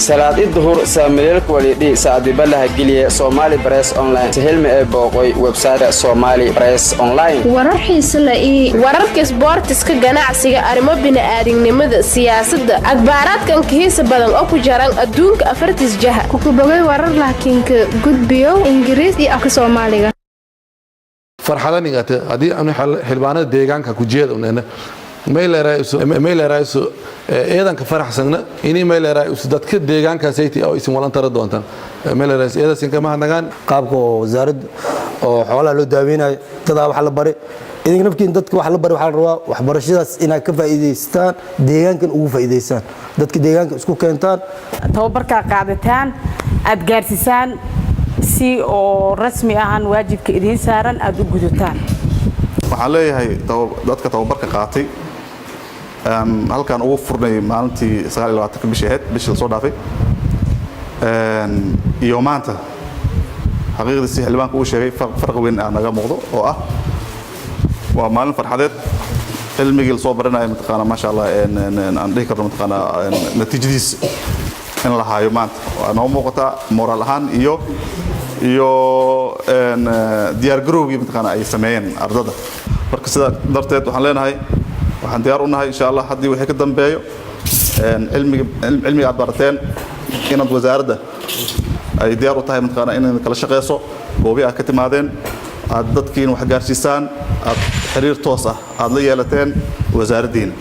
salaad idhur saamileel kwalidhi saadibalaha geliye Somali Press Online sahelme ee booqay website Somali Press Online warar xiiso leh iyo wararka sportiska ganacsiga arrimo bini'aadamnimada siyaasadda akhbaaradkan kiisa badan oo ku jaran adduunka afartis jaha ku bogay warar laakiin ka gudbiyo Ingiriis iyo afka Soomaaliga farxadan ingata hadii aan xilbaanada deegaanka ku jeedonayna meeleraayso eedanka faraxsana inay meeleraayso dadka deegaankaas ay oo isin walan tara doontaan meeleraayso eedasin kama hanagaan qaabka wasaaradda oo xoolaha loo daaweynayo dad wax la bari idin nafkiin dadka wax la bari waxa la rabaa waxbarashadaas inay ka faa'iideystaan deegaankan ugu faa'iideystaan dadka deegaanka isku keentaan tababarka qaadataan aad gaarsiisaan si oo rasmi ahaan waajibka idin saaran aad u gudataan waxaan leeyahay dadka tababarka qaatay halkan ugu furnay maalintii 29 bishii soo dhaafay iyo maanta xaqiiqdii si xilbaanku uu sheegay farq weyn naga muuqdo oo ah waa maalin farxadeed cilmigii soo baranay mataqaana ma sha Allah aan dhihi karno mataqaana natiijadiis in la haayo maanta waa noo muuqata moral ahaan iyo diyaar garowgii mataqaana ay sameeyeen ardada marka sida darteed waxaan leenahay waxaan diyaar u nahay insha Allah hadii wixii ka dambeeyo cilmiga aad barateen inaad wasaaradda ay diyaar u tahay mataqaana in kala shaqeyso goobi aad ka timaadeen aad dadkiin wax gaarsiisaan aad xiriir toos ah aad la yeelateen wasaaraddiina